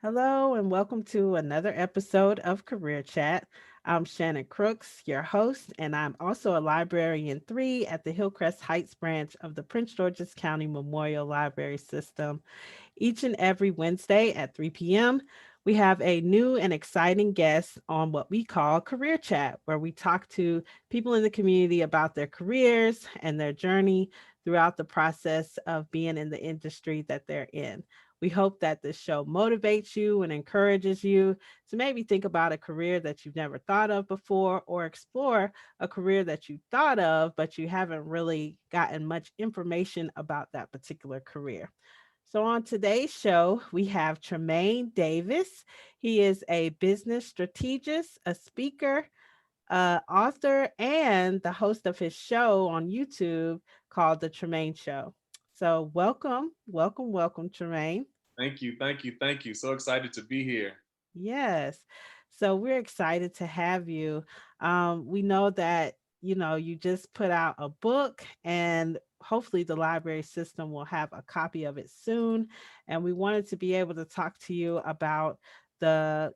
Hello, and welcome to another episode of Career Chat. I'm Shannon Crooks, your host, and I'm also a librarian three at the Hillcrest Heights branch of the Prince George's County Memorial Library System. Each and every Wednesday at 3 p.m., we have a new and exciting guest on what we call Career Chat, where we talk to people in the community about their careers and their journey throughout the process of being in the industry that they're in. We hope that this show motivates you and encourages you to maybe think about a career that you've never thought of before or explore a career that you thought of, but you haven't really gotten much information about that particular career. So, on today's show, we have Tremaine Davis. He is a business strategist, a speaker, author, and the host of his show on YouTube called The Tremaine Show. So, welcome, Tremaine. Thank you, thank you, thank you. So excited to be here. Yes. So we're excited to have you. We know that, you just put out a book and hopefully the library system will have a copy of it soon. And we wanted to be able to talk to you about the,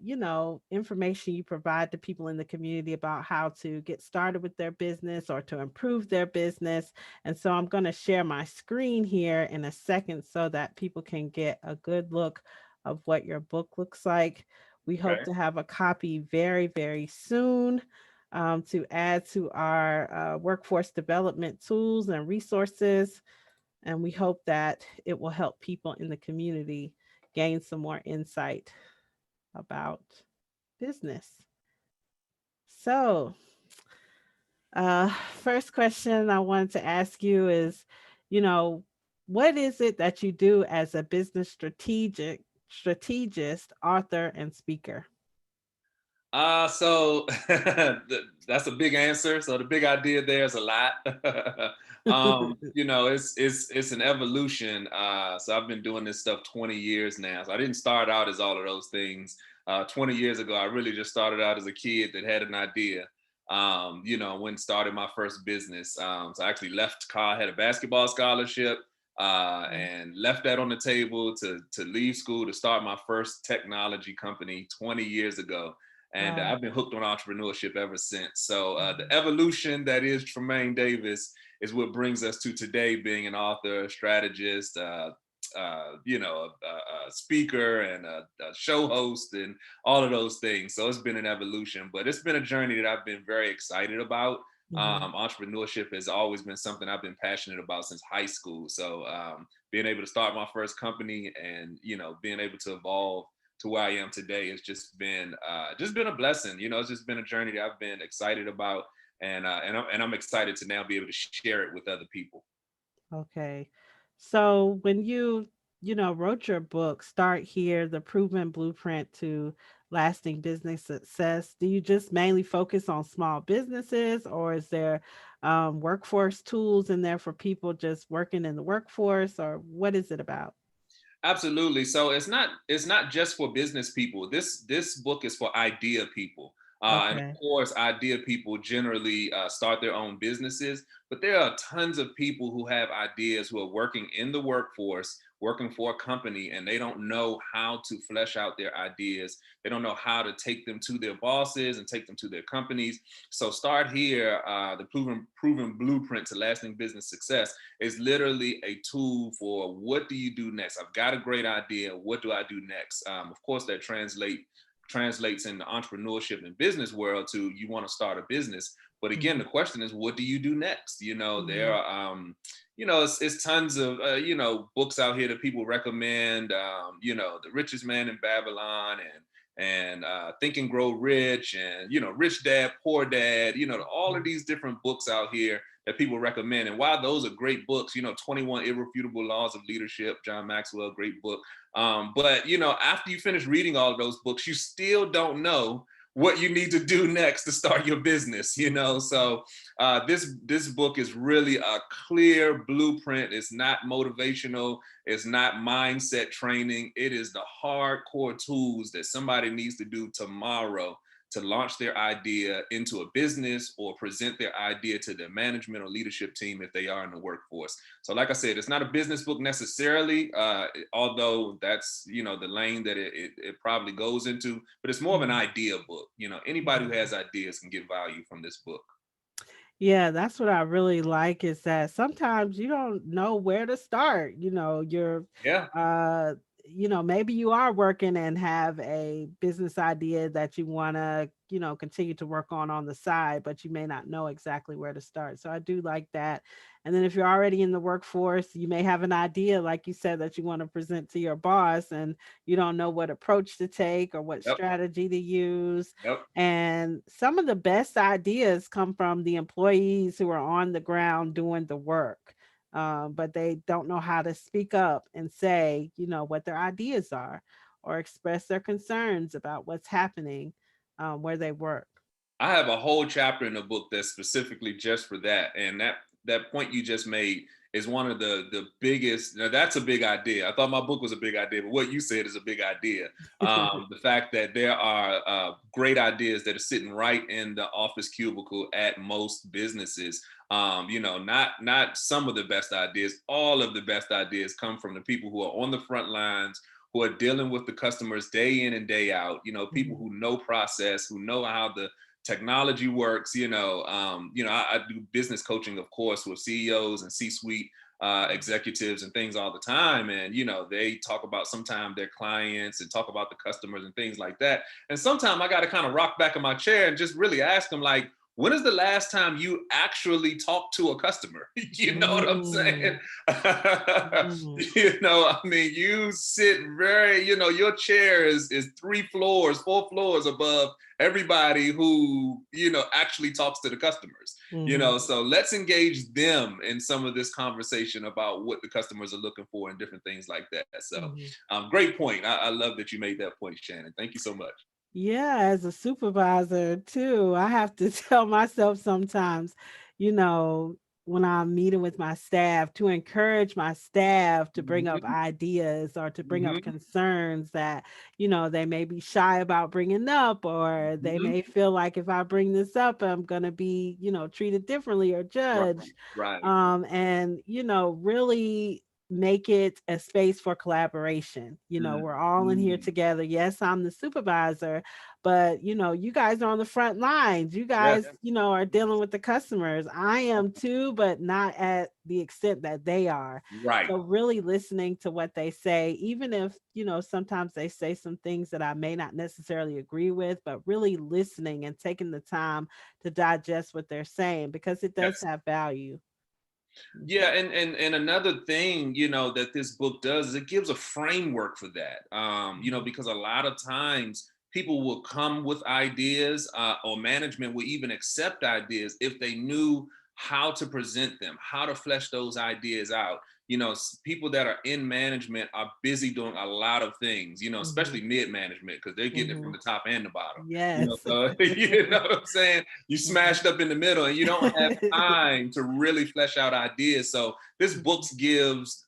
information you provide to people in the community about how to get started with their business or to improve their business. And so I'm going to share my screen here in a second so that people can get a good look of what your book looks like. We hope Okay. to have a copy very, very soon to add to our workforce development tools and resources. And we hope that it will help people in the community gain some more insight about business. So, uh, first question I wanted to ask you is, you know, what is it that you do as a business strategist, author, and speaker? So that's a big answer. So the big idea there is a lot. It's an evolution. So I've been doing this stuff 20 years now. So I didn't start out as all of those things. 20 years ago, I really just started out as a kid that had an idea. When started my first business. So I actually left college, had a basketball scholarship, and left that on the table to leave school to start my first technology company 20 years ago. And Wow. I've been hooked on entrepreneurship ever since. So the Mhm. evolution that is Tremaine Davis is what brings us to today, being an author, strategist, a speaker, and a show host, and all of those things. So it's been an evolution, but it's been a journey that I've been very excited about. Mhm. Entrepreneurship has always been something I've been passionate about since high school. So being able to start my first company and being able to evolve to where I am today has just been a blessing. It's just been a journey that I've been excited about, and I'm excited to now be able to share it with other people. Okay. So when you wrote your book, Start Here, The Proven Blueprint to Lasting Business Success, do you just mainly focus on small businesses or is there workforce tools in there for people just working in the workforce or what is it about? Absolutely. So it's not just for business people. This book is for idea people. And of Okay. course, idea people generally start their own businesses, but there are tons of people who have ideas who are working in the workforce, working for a company, and they don't know how to flesh out their ideas. They don't know how to take them to their bosses and take them to their companies. So start here. The proven blueprint to lasting business success is literally a tool for what do you do next. I've got a great idea. What do I do next? Of course, that translates in the entrepreneurship and business world to you want to start a business. But again, Mhm. the question is, what do you do next? There Mhm. are, it's tons of, books out here that people recommend. The Richest Man in Babylon and Think and Grow Rich and Rich Dad Poor Dad. All of Mhm. these different books out here that people recommend. And while those are great books, 21 Irrefutable Laws of Leadership, John Maxwell, great book. But after you finish reading all of those books, you still don't know what you need to do next to start your business. So this book is really a clear blueprint. It's not motivational, it's not mindset training. It is the hardcore tools that somebody needs to do tomorrow to launch their idea into a business or present their idea to their management or leadership team if they are in the workforce. So like I said, it's not a business book necessarily, although that's, the lane that it probably goes into, but it's more of an Mhm. idea book. Anybody who Mhm. has ideas can get value from this book. Yeah, that's what I really like is that sometimes you don't know where to start. You're Yeah. uh maybe you are working and have a business idea that you want to, continue to work on the side, but you may not know exactly where to start. So I do like that. And then if you're already in the workforce, you may have an idea like you said that you want to present to your boss and you don't know what approach to take or what Yep. strategy to use. Yep. And some of the best ideas come from the employees who are on the ground doing the work, but they don't know how to speak up and say, what their ideas are or express their concerns about what's happening where they work. I have a whole chapter in the book that's specifically just for that. And that point you just made is one of the biggest. Now that's a big idea. I thought my book was a big idea, but what you said is a big idea. The fact that there are great ideas that are sitting right in the office cubicle at most businesses. Not some of the best ideas. All of the best ideas come from the people who are on the front lines, who are dealing with the customers day in and day out. People Mhm. who know process, who know how the technology works. I do business coaching, of course, with CEOs and C-suite executives and things all the time, and they talk about sometimes their clients and talk about the customers and things like that. And sometimes I got to kind of rock back in my chair and just really ask them, like, when is the last time you actually talked to a customer? You know what I'm saying? Mm, mm, I mean, you sit very, your chair is 3 floors, 4 floors above everybody who actually talks to the customers. mhm, So let's engage them in some of this conversation about what the customers are looking for and different things like that. So mhm. great point. I love that you made that point, Shannon. Thank you so much. Yeah, as a supervisor too, I have to tell myself sometimes, you know, when I'm meeting with my staff to encourage my staff to bring up Hmm. ideas or to bring up Hmm. concerns that, they may be shy about bringing up, or they Hmm. may feel like if I bring this up, I'm going to be, treated differently or Right. judged. Right. And, really make it a space for collaboration. We're all in here Mhm. together. Yes, I'm the supervisor, but you guys are on the front lines. You Yes. guys, are dealing with the customers. I am too, but not at the extent that they are. Right. So really listening to what they say, even if, sometimes they say some things that I may not necessarily agree with, but really listening and taking the time to digest what they're saying because it does Yes. have value. Yeah, and another thing, that this book does is it gives a framework for that. Mhm. Because a lot of times people will come with ideas, or management will even accept ideas if they knew how to present them, how to flesh those ideas out. People that are in management are busy doing a lot of things, especially Mhm. mid management, because they're getting it from Mhm. the top and the bottom. Yes. So you know what I'm saying? You Mhm. smashed up in the middle and you don't have time to really flesh out ideas. So this book Mhm. gives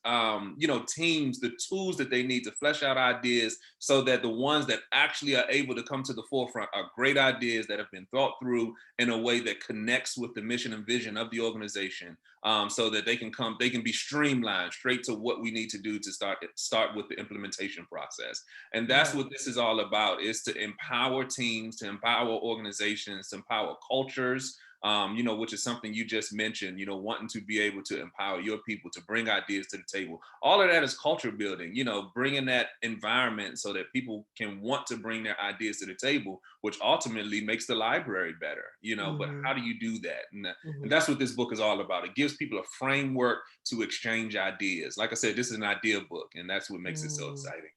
teams the tools that they need to flesh out ideas so that the ones that actually are able to come to the forefront are great ideas that have been thought through in a way that connects with the mission and vision of the organization, so that they can be streamlined straight to what we need to do to start with the implementation process. And that's Right. what this is all about, is to empower teams, to empower organizations, to empower cultures, which is something you just mentioned, wanting to be able to empower your people to bring ideas to the table. All of that is culture building, bringing that environment so that people can want to bring their ideas to the table, which ultimately makes the library better, but Mhm. how do you do that? And Mhm. that's what this book is all about. It gives people a framework to exchange ideas. Like I said, this is an idea book, and that's what makes it so Mm. exciting.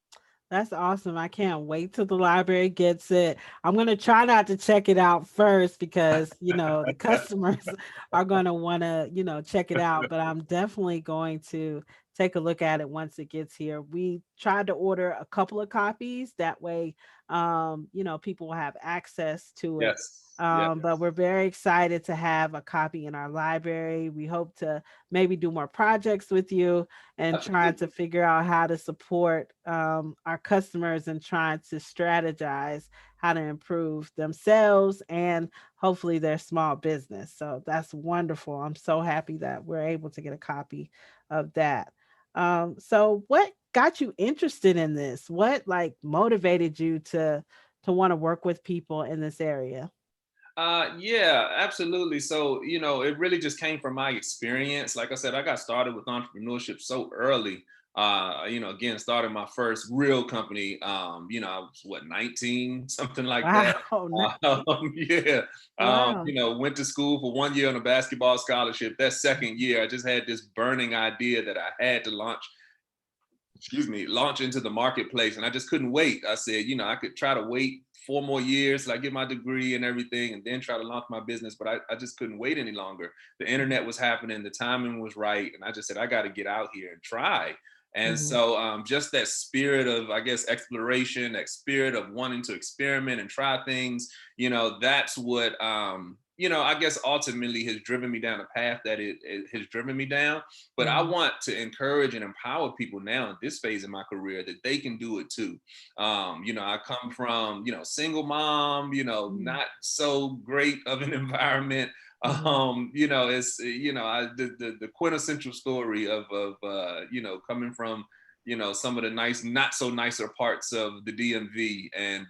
That's awesome. I can't wait till the library gets it. I'm going to try not to check it out first because, the customers are going to want to, check it out, but I'm definitely going to take a look at it once it gets here. We tried to order a couple of copies that way people will have access to it. Yes. Yes. But we're very excited to have a copy in our library. We hope to maybe do more projects with you and trying to Absolutely. figure out how to support our customers and trying to strategize how to improve themselves and hopefully their small business. So that's wonderful. I'm so happy that we're able to get a copy of that. So what got you interested in this? What like motivated you to want to work with people in this area? Yeah, absolutely. So, it really just came from my experience. Like I said, I got started with entrepreneurship so early. Again, started my first real company. I was what, 19, something like that. Wow, nice. Yeah. Wow. Went to school for 1 year on a basketball scholarship. That second year, I just had this burning idea that I had to launch into the marketplace. And I just couldn't wait. I said, I could try to wait 4 more years till I get my degree and everything, and then try to launch my business. But I just couldn't wait any longer. The internet was happening, the timing was right. And I just said, I got to get out here and try. And Mhm. so just that spirit of, I guess, exploration, that spirit of wanting to experiment and try things, that's what, I guess ultimately has driven me down the path that it has driven me down. But I Mhm. want to encourage and empower people now in this phase of my career that they can do it too. I come from, single mom, Mhm. not so great of an environment. Mhm. It's the quintessential story of coming from some of the nice, not so nicer parts of the DMV, and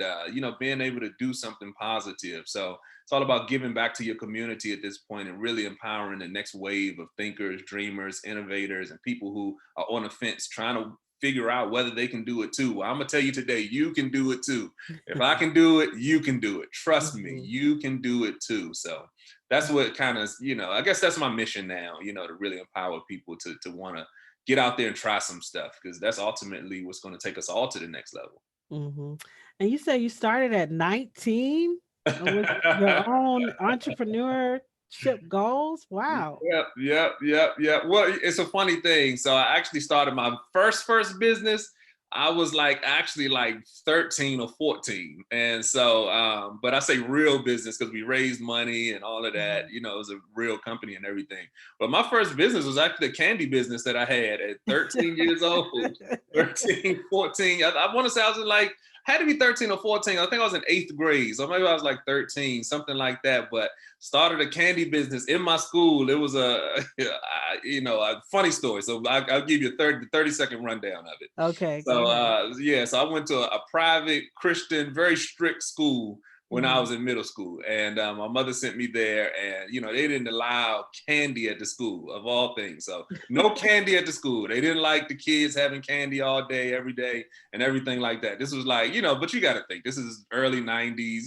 being able to do something positive. So it's all about giving back to your community at this point and really empowering the next wave of thinkers, dreamers, innovators, and people who are on the fence trying to figure out whether they can do it too. Well, I'm gonna tell you today, you can do it too. If I can do it, you can do it. Trust me, Mhm. you can do it too. So that's what kind of, I guess that's my mission now, to really empower people to want to get out there and try some stuff, because that's ultimately what's going to take us all to the next level. Mhm. And you say you started at 19 with your own entrepreneurship goals? Wow. Yep, yep, yep, yep. Well, it's a funny thing. So I actually started my first business. I was like actually like 13 or 14. And so, but I say real business because we raised money and all of that. Mhm. It was a real company and everything. But my first business was actually a candy business that I had at 13 years old, 13, 14. I want to say I was in like, had to be 13 or 14. I think I was in eighth grade. So maybe I was like 13, something like that. But started a candy business in my school. It was a funny story. So I'll give you a 30-second rundown of it. Okay, go So ahead. so I went to a private Christian, very strict school when I Mhm. was in middle school, and my mother sent me there, and they didn't allow candy at the school of all things. So no candy at the school. They didn't like the kids having candy all day, every day, and everything like that. This was like, but you got to think this is early '90s.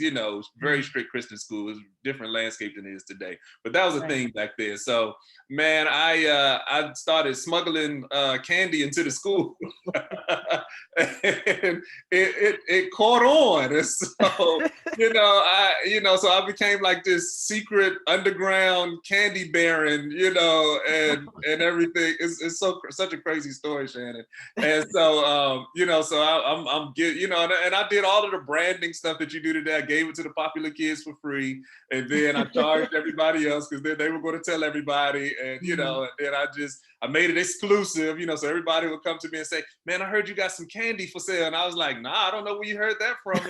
Very Mhm. strict Christian school. It's a different landscape than it is today, but that was a Right. thing back then. So man, I started smuggling candy into the school. And it caught on. And so, so I became like this secret underground candy baron, and everything. It's such a crazy story, Shannon. And so, so I'm good, and I did all of the branding stuff that you do today. I gave it to the popular kids for free, and then I charged everybody else because then they were going to tell everybody, and Mhm. and then I made it exclusive, so everybody would come to me and say, "Man, I heard you got some candy for sale," and I was like, "Nah, I don't know where you heard that from."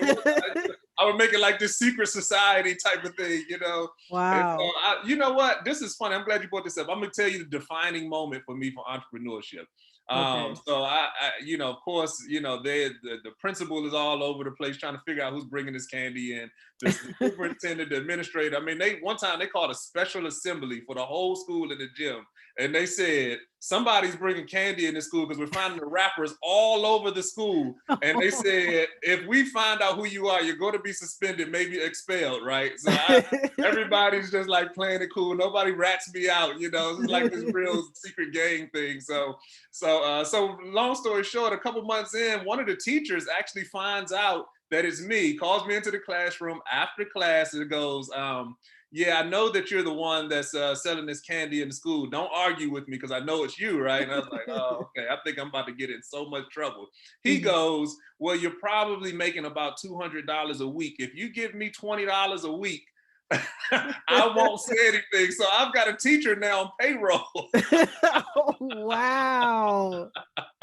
I would make it like this secret society type of thing. And so, Wow. you know what? This is funny. I'm glad you brought this up. I'm gonna tell you the defining moment for me for entrepreneurship. Okay. So of course, the principal is all over the place trying to figure out who's bringing this candy in. The superintendent, the administrator. I mean, one time they called a special assembly for the whole school in the gym, and they said somebody's bringing candy in the school because we're finding the wrappers all over the school. And they said, if we find out who you are, you're going to be suspended, maybe expelled, right? So everybody's just like playing it cool. Nobody rats me out, It's like this real secret gang thing. So long story short, a couple months in, one of the teachers actually finds out that it's me, calls me into the classroom after class and goes, yeah, I know that you're the one that's selling this candy in the school. Don't argue with me because I know it's you, right? And I was like, oh, okay. I think I'm about to get in so much trouble. He Mhm. goes, well, you're probably making about $200 a week. If you give me $20 a week, I won't say anything. So I've got a teacher now on payroll. Oh, wow.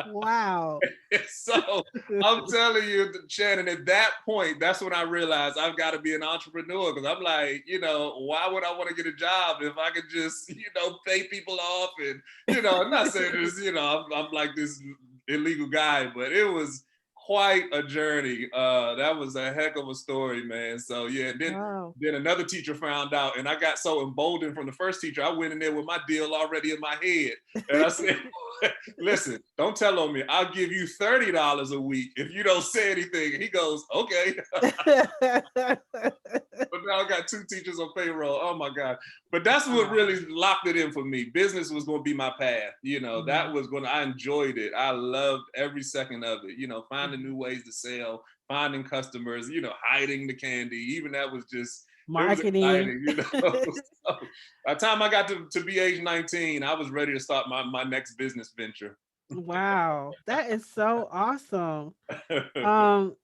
Wow. So I'm telling you, Shannon, at that point, that's when I realized I've got to be an entrepreneur, because I'm like, why would I want to get a job if I could just, pay people off? And, I'm not saying this, I'm like this illegal guy, but it was quite a journey. That was a heck of a story, man. So yeah, Wow. then another teacher found out, and I got so emboldened from the first teacher. I went in there with my deal already in my head, and I said, "Listen, don't tell on me. I'll give you $30 a week if you don't say anything." And he goes, "Okay." But now I got two teachers on payroll. Oh my God. But that's what Wow. really locked it in for me. Business was going to be my path. That Mhm, was I enjoyed it. I loved every second of it, finding mhm. new ways to sell, finding customers, hiding the candy. Even that was just, it was Marketing. exciting. So by the time I got to be age 19, I was ready to start my next business venture. Wow, that is so awesome. Um,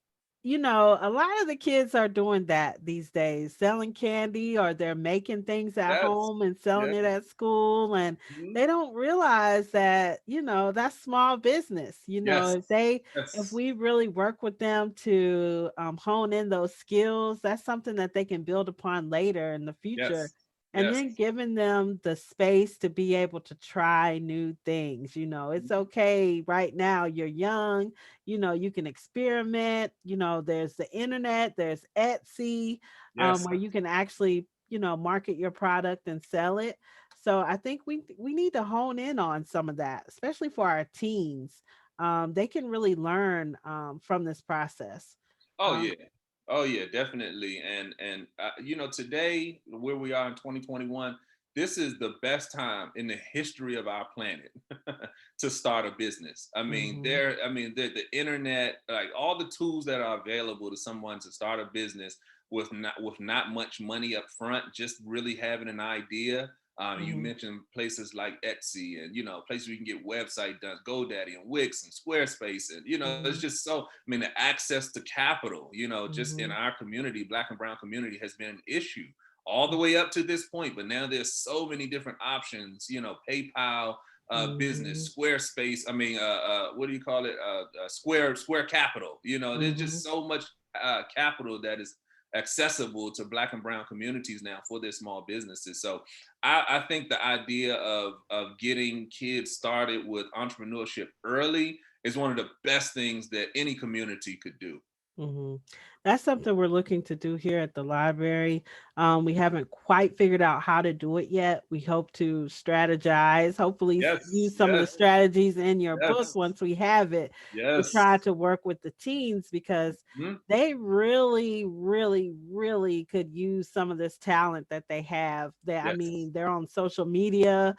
a lot of the kids are doing that these days, selling candy or they're making things at Yes. home and selling Yes. it at school. And Mhm. they don't realize that, that's small business. Yes. If Yes. we really work with them to hone in those skills, that's something that they can build upon later in the future. Yes. And Yes. then giving them the space to be able to try new things. It's okay right now. You're young, you can experiment. There's the internet, there's Etsy, Yes. where you can actually, market your product and sell it. So I think we need to hone in on some of that, especially for our teens. They can really learn from this process. Oh um, yeah. Oh yeah, definitely. And today where we are in 2021, this is the best time in the history of our planet to start a business. I mean, mhm, the internet, like all the tools that are available to someone to start a business with not much money up front, just really having an idea. You mhm, mentioned places like Etsy, and places where you can get website done, GoDaddy and Wix and Squarespace, and it's mhm, just so. I mean, the access to capital, just in mhm, our community, Black and Brown community, has been an issue all the mhm, way up to this point. But now there's so many different options. PayPal, mhm, business, Squarespace. I mean, what do you call it? Square Capital. There's mhm. just so much capital that is accessible to Black and Brown communities now for their small businesses. So I think the idea of getting kids started with entrepreneurship early is one of the best things that any community could do. Mhm. That's something we're looking to do here at the library. We haven't quite figured out how to do it yet. We hope to strategize, hopefully Yes, use some of the yes, strategies in your book yes, once we have it, to yes. try to work with the teens because Mhm. they really, really, really could use some of this talent that they have. Yes, They're on social media.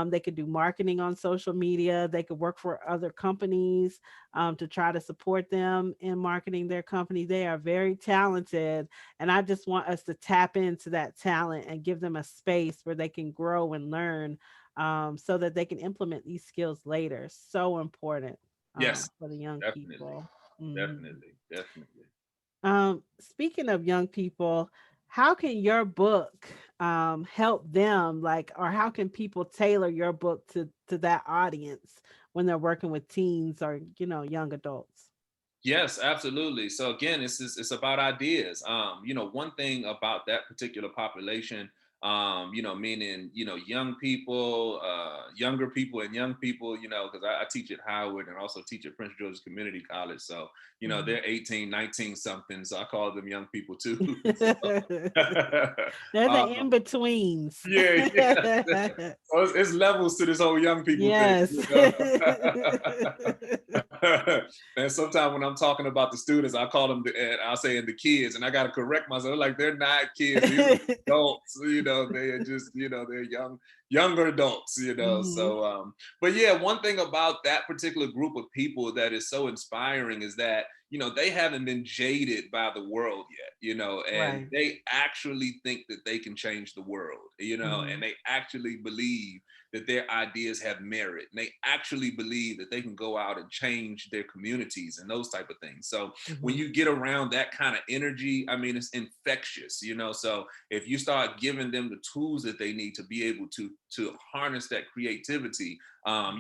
They could do marketing on social media. They could work for other companies to try to support them in marketing their company. They are very talented. And I just want us to tap into that talent and give them a space where they can grow and learn so that they can implement these skills later. So important yes, for the young definitely, people. Mhm. definitely, definitely. Speaking of young people, how can your book help them, like, or how can people tailor your book to that audience when they're working with teens or young adults? Yes, absolutely. So again, it's about ideas. One thing about that particular population, meaning young people, younger people, and young people, because I teach at Howard and also teach at Prince George's Community College. So Mhm. they're 18, 19 something. So I call them young people too. So, They're the uh, in-betweens. yeah, yeah. So it's levels to this whole young people thing. Yes. And sometimes when I'm talking about the students, I call them, I'll say, the kids, and I got to correct myself. Like, they're not kids; these are adults. They are just, they're younger adults. Mhm, So, but yeah, one thing about that particular group of people that is so inspiring is that they haven't been jaded by the world yet. And right. they actually think that they can change the world. And Mhm, they actually believe that their ideas have merit, and they actually believe that they can go out and change their communities and those type of things. So when Mhm. you get around that kind of energy, I mean, it's infectious, you know. So if you start giving them the tools that they need to be able to harness that creativity,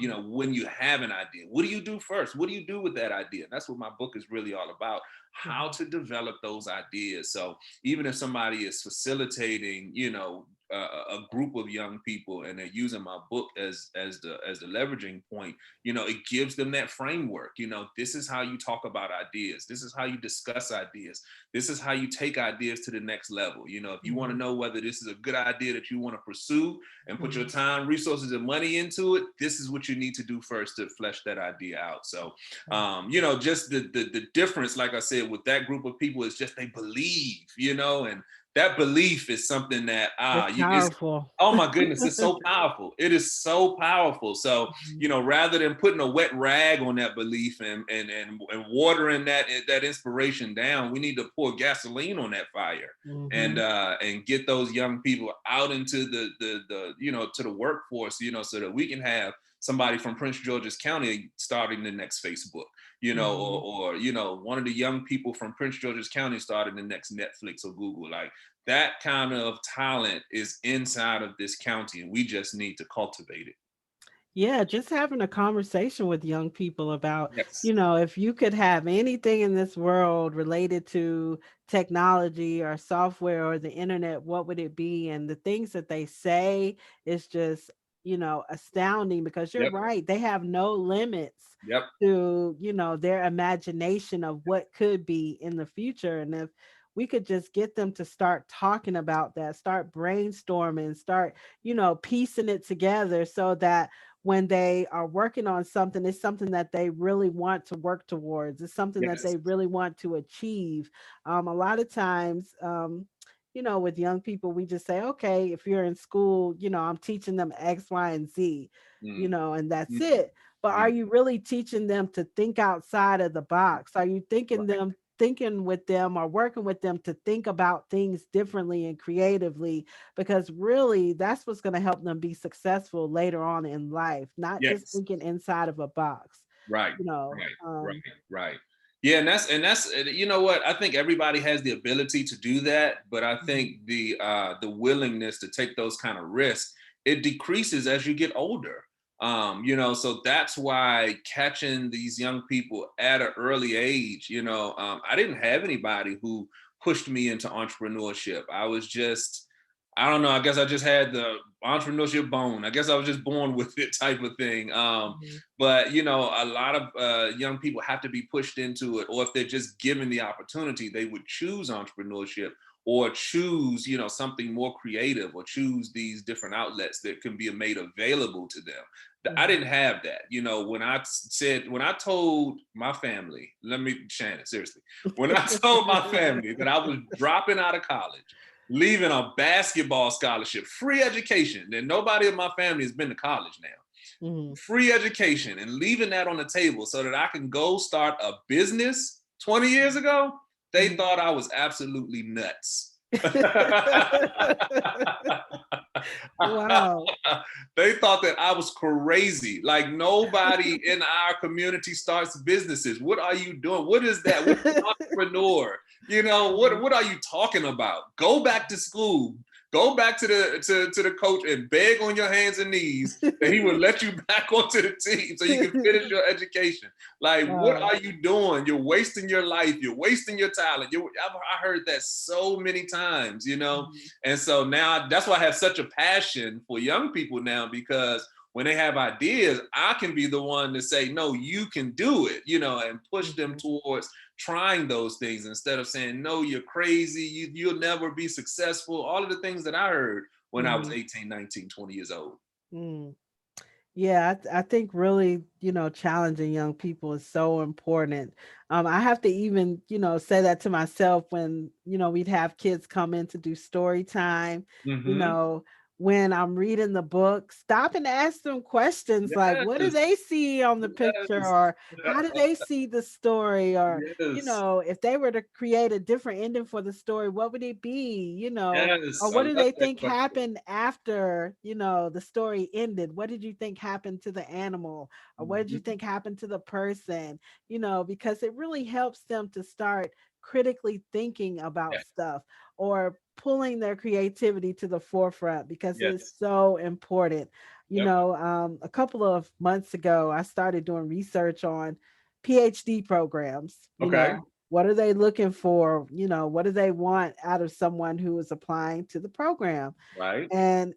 you Mhm. know, when you have an idea, what do you do first? What do you do with that idea? That's what my book is really all about, how Mhm. to develop those ideas. So even if somebody is facilitating, you know, a group of young people and they're using my book as the leveraging point, you know, it gives them that framework. You know, this is how you talk about ideas, this is how you discuss ideas, this is how you take ideas to the next level. You know, if you want to Mhm. know whether this is a good idea that you want to pursue and put your Mhm. time, resources, and money into it, this is what you need to do first to flesh that idea out. So Mhm. you know, just the difference, like I said, with that group of people is just they believe, you know, and that belief is something that It's is, powerful. oh my goodness, it's so powerful. It is so powerful. So Mhm. you know, rather than putting a wet rag on that belief and watering that inspiration down, we need to pour gasoline on that fire Mhm. and get those young people out into the you know, to the workforce, you know, so that we can have somebody from Prince George's County starting the next Facebook, you know, Mhm. or you know, one of the young people from Prince George's County starting the next Netflix or Google. Like that kind of talent is inside of this county, and we just need to cultivate it. Yeah, just having a conversation with young people about, Yes. if you could have anything in this world related to technology or software or the internet, what would it be? And the things that they say is just, astounding because you're Yep. right. They have no limits Yep. to, their imagination of what could be in the future. And if we could just get them to start talking about that, start brainstorming, start, piecing it together so that when they are working on something, it's something that they really want to work towards. It's something that Yes. they really want to achieve. A lot of times, with young people, we just say, okay, if you're in school, I'm teaching them X, Y, and Z, Mm, and that's mm, it. But are mm. you really teaching them to think outside of the box? Are you Right. thinking with them or working with them to think about things differently and creatively, because really that's what's going to help them be successful later on in life, not just Yes. thinking inside of a box Right, you know right, right, um right. Yeah, and that's you know what? I think everybody has the ability to do that, but I mhm, think the willingness to take those kind of risks, it decreases as you get older. You know, so that's why catching these young people at an early age, you know, I didn't have anybody who pushed me into entrepreneurship. I was just, I don't know, I guess I just had the entrepreneurship bone. I guess I was just born with it type of thing. mhm, But you know, a lot of young people have to be pushed into it, or if they're just given the opportunity, they would choose entrepreneurship or choose, you know, something more creative, or choose these different outlets that can be made available to them. I mhm. didn't have that. You know, when I told my family, let me, Shannon, seriously, when I told my family that I was dropping out of college, leaving a basketball scholarship, free education, and nobody in my family has been to college now, Mhm. free education, and leaving that on the table so that I can go start a business 20 years ago, they Mhm. thought I was absolutely nuts. Wow. They thought that I was crazy. Like nobody in our community starts businesses. What are you doing? What is that? What is an entrepreneur? You know, Mhm. what are you talking about? Go back to school. Go back to the coach and beg on your hands and knees that he would let you back onto the team so you can finish your education. Like, what Wow. are you doing? You're wasting your life. You're wasting your talent. I heard that so many times, you know? Mhm. And so now that's why I have such a passion for young people now, because when they have ideas, I can be the one to say, no, you can do it, you know, and push them Mhm. towards trying those things instead of saying, no, you're crazy. You'll never be successful. All of the things that I heard when I was Mhm. 18, 19, 20 years old. Mm. Yeah, I think really, challenging young people is so important. I have to even, say that to myself when, we'd have kids come in to do story time, you Hmm. know, when I'm reading the book, stop and ask them questions like, what do Yes. they see on the picture? Yes. Or how do they see the story? Or, Yes. if they were to create a different ending for the story, what would it be? Or Yes. I what do love they that think question. happened after, the story ended? What did you think happened to the animal? Or what did you Mhm. think happened to the person? Because it really helps them to start critically thinking about Yeah. stuff, or pulling their creativity to the forefront, because it's Yes. so important. Yep. A couple of months ago, I started doing research on PhD programs. Okay. What are they looking for? What do they want out of someone who is applying to the program? Right. And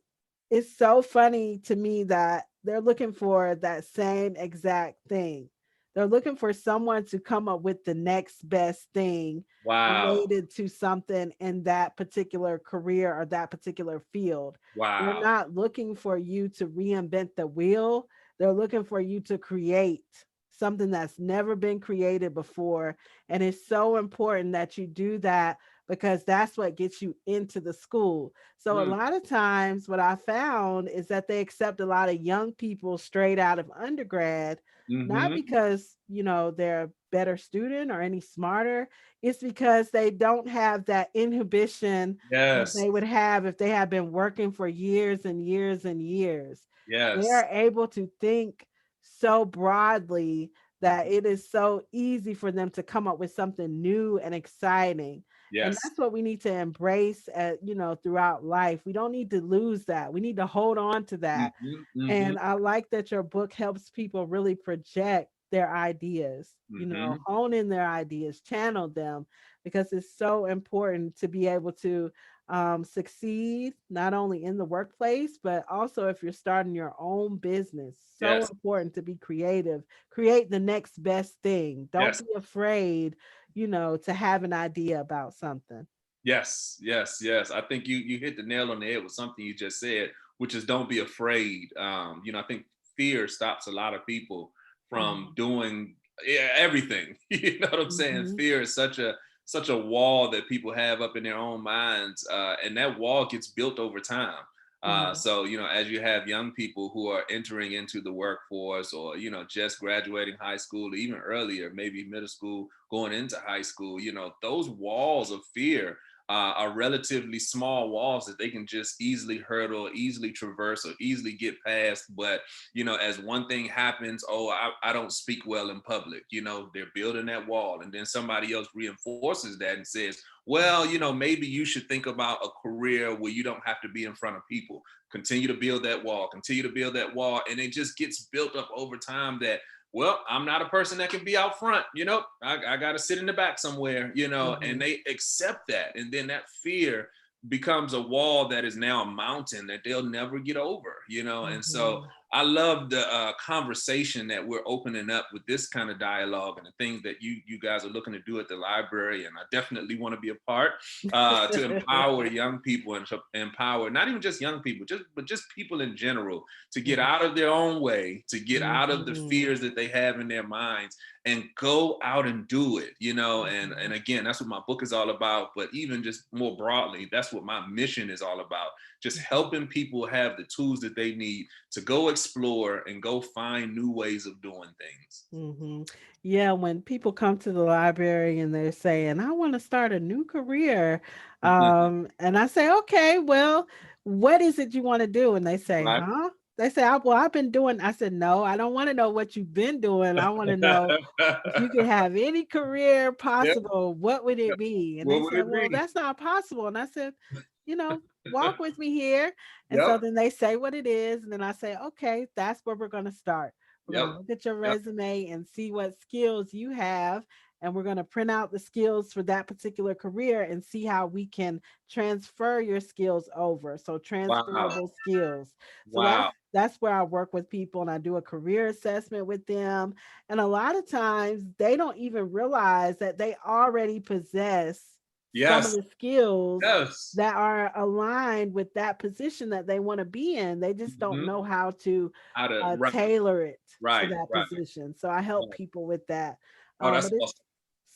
it's so funny to me that they're looking for that same exact thing. They're looking for someone to come up with the next best thing Wow. related to something in that particular career or that particular field. They're Wow. not looking for you to reinvent the wheel. They're looking for you to create something that's never been created before. And it's so important that you do that, because that's what gets you into the school. So a Mm. lot of times what I found is that they accept a lot of young people straight out of undergrad, not Mhm. because, they're a better student or any smarter. It's because they don't have that inhibition that Yes. they would have if they had been working for years and years and years. They Yes. are able to think so broadly that Mhm. it is so easy for them to come up with something new and exciting. And Yes. that's what we need to embrace throughout life. We don't need to lose that. We need to hold on to that. Mhm. Mhm. And I like that your book helps people really project their ideas, Mhm. hone in their ideas, channel them, because it's so important to be able to succeed not only in the workplace, but also if you're starting your own business. So Yes. important to be creative, create the next best thing. Don't Yes. be afraid, to have an idea about something. Yes, yes, yes. I think you hit the nail on the head with something you just said, which is don't be afraid. I think fear stops a lot of people from Mhm. doing, yeah, everything. You know what I'm saying? Mhm. Fear is such a wall that people have up in their own minds, and that wall gets built over time. Mhm. So as you have young people who are entering into the workforce, or just graduating high school, or even earlier, maybe middle school, going into high school, those walls of fear are relatively small walls that they can just easily hurdle, easily traverse, or easily get past. But as one thing happens, oh, I don't speak well in public. They're building that wall, and then somebody else reinforces that and says, well, maybe you should think about a career where you don't have to be in front of people. Continue to build that wall, continue to build that wall, and it just gets built up over time that, well, I'm not a person that can be out front, I got to sit in the back somewhere, and Mhm. they accept that. And then that fear becomes a wall that is now a mountain that they'll never get over, And so Mhm. I love the conversation that we're opening up with this kind of dialogue, and the things that you guys are looking to do at the library. And I definitely want to be a part, to empower young people, and to empower not even just young people, but just people in general, to get Mhm. out of their own way, to get out of the Mhm. fears that they have in their minds, and go out and do it, and Mhm. again, that's what my book is all about. But even just more broadly, that's what my mission is all about, just Mhm. helping people have the tools that they need to go explore and go find new ways of doing things. Mhm. Yeah, when people come to the library and they're saying, "I want to start a new career," and I say, "Okay, well, what is it you want to do?" And they say, Right. "Huh?" They say, "Well, I've been doing." I said, "No, I don't want to know what you've been doing. I want to know if you could have any career Yep. possible, what would Yep. it be?" And What they would said, it "Well, be? that's not possible." And I said, "Walk with me here." And so Yep. then they say what it is, and then I say, "Okay, that's where we're going to start. We're going Yep. to look at your Yep. resume and see what skills you have, and we're going to print out the skills for that particular career and see how we can transfer your skills over." So Wow. transferable skills. So that's Wow. that's where I work with people, and I do a career assessment with them. And a lot of times they don't even realize that they already possess some of Yes. the skills Yes. that are aligned with that position that they want to be in. They just don't Mhm. know how to How to right, tailor it to right, that right, position. So I help right. people with that. Oh, that's But it's awesome.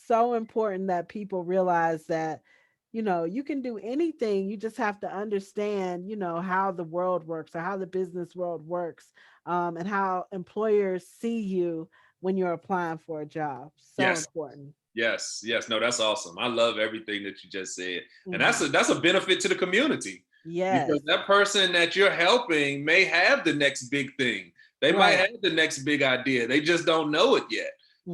so important that people realize that, you can do anything. You just have to understand, how the world works or how the business world works, and how employers see you when you're applying for a job. So Yes. important. Yes, yes, no, that's awesome. I love everything that you just said, and Hmm. that's a benefit to the community Yes. because that person that you're helping may have the next big thing. They might Right. have the next big idea. They just don't know it yet. Hmm.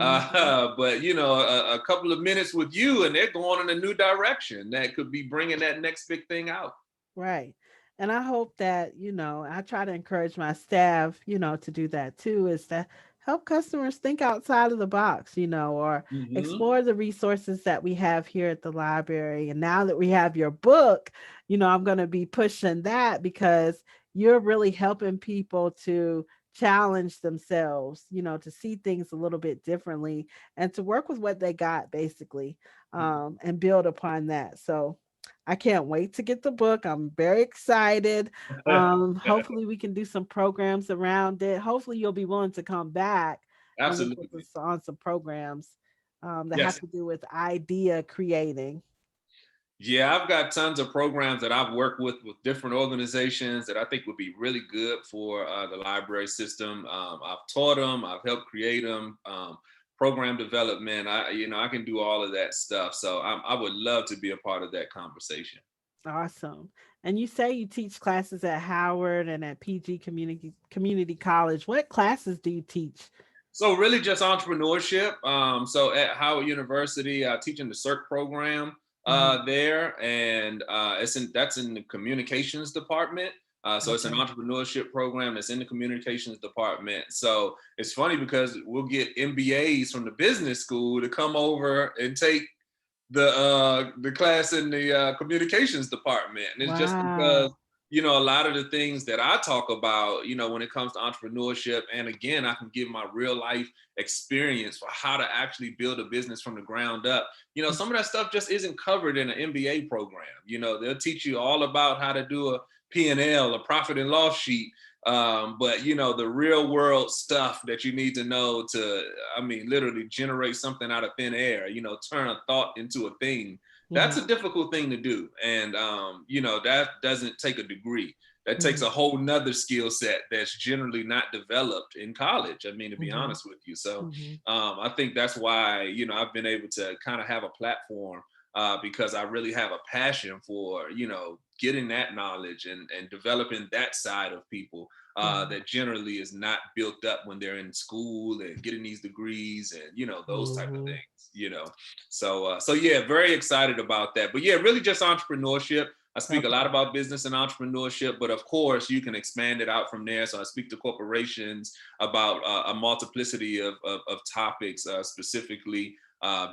But a couple of minutes with you, and they're going in a new direction that could be bringing that next big thing out. Right. And I hope that, I try to encourage my staff, to do that too, is to help customers think outside of the box, or Hmm. explore the resources that we have here at the library. And now that we have your book, I'm going to be pushing that because you're really helping people to challenge themselves, to see things a little bit differently and to work with what they got basically, and build upon that. So, I can't wait to get the book. I'm very excited. Hopefully we can do some programs around it. Hopefully you'll be willing to come back and work with Absolutely. us on some programs that have Yes. to do with idea creating. Yeah, I've got tons of programs that I've worked with different organizations that I think would be really good for the library system. I've taught them, I've helped create them, program development. I can do all of that stuff. So I would love to be a part of that conversation. Awesome. And you say you teach classes at Howard and at PG Community College. What classes do you teach? So really just entrepreneurship. So at Howard University, teaching the CERT program Mhm. there, and that's in the communications department. So it's an Okay. entrepreneurship program that's in the communications department. So it's funny because we'll get MBAs from the business school to come over and take the class in the communications department, and it's just because Wow. a lot of the things that I talk about, when it comes to entrepreneurship, and again, I can give my real life experience for how to actually build a business from the ground up. Some of that stuff just isn't covered in an MBA program. They'll teach you all about how to do a P&L, a profit and loss sheet, but the real world stuff that you need to know to, I mean, literally generate something out of thin air, turn a thought into a thing. That's Mhm. a difficult thing to do. And, that doesn't take a degree. That takes Mhm. a whole nother skill set that's generally not developed in college. I mean, to be Mhm. honest with you. So Mhm. I think that's why, I've been able to kind of have a platform because I really have a passion for, getting that knowledge and developing that side of people Mhm. that generally is not built up when they're in school and getting these degrees and those type of Mhm. things. So yeah, very excited about that. But yeah, really just entrepreneurship. I speak a Okay. lot about business and entrepreneurship, but of course you can expand it out from there. So I speak to corporations about a multiplicity of topics, specifically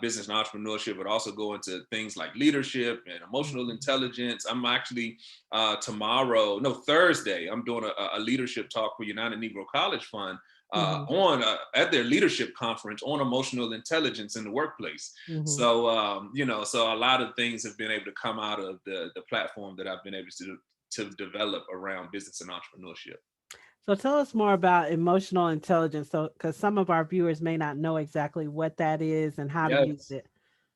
business and entrepreneurship, but also go into things like leadership and emotional Mhm. intelligence. I'm actually tomorrow, no, Thursday, I'm doing a leadership talk for United Negro College Fund Mhm. on at their leadership conference on emotional intelligence in the workplace. Mhm. So so a lot of things have been able to come out of the platform that I've been able to develop around business and entrepreneurship. So tell us more about emotional intelligence. So, because some of our viewers may not know exactly what that is and how to use Yes. it.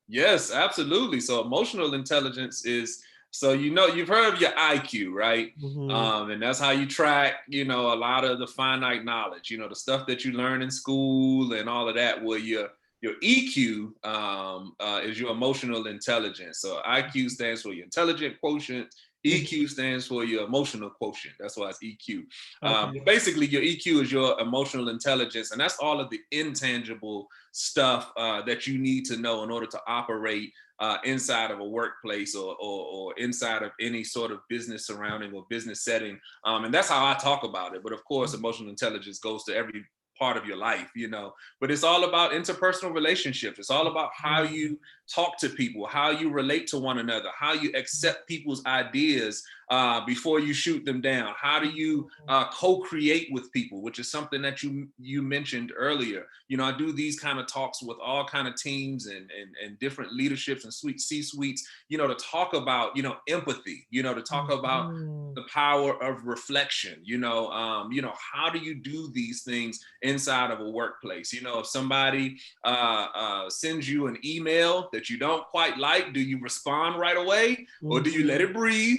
Yes, absolutely. So emotional intelligence is, so you've heard of your IQ, right? Mhm. And that's how you track, a lot of the finite knowledge, the stuff that you learn in school and all of that. Well, your EQ is your emotional intelligence. So IQ stands for your intelligent quotient. Mhm. EQ stands for your emotional quotient. That's why it's EQ. Okay. But basically, your EQ is your emotional intelligence, and that's all of the intangible stuff that you need to know in order to operate inside of a workplace or inside of any sort of business surrounding or business setting. And that's how I talk about it. But of course, Mhm. emotional intelligence goes to every part of your life. But it's all about interpersonal relationships. It's all about how Mhm. you talk to people, how you relate to one another, how you accept people's ideas, before you shoot them down? How do you co-create with people, which is something that you mentioned earlier? You know, I do these kind of talks with all kind of teams and different leaderships and C-suites, you know, to talk about, you know, empathy, you know, to talk about the power of reflection, you know, how do you do these things inside of a workplace? You know, if somebody sends you an email that you don't quite like, do you respond right away, or do you let it breathe?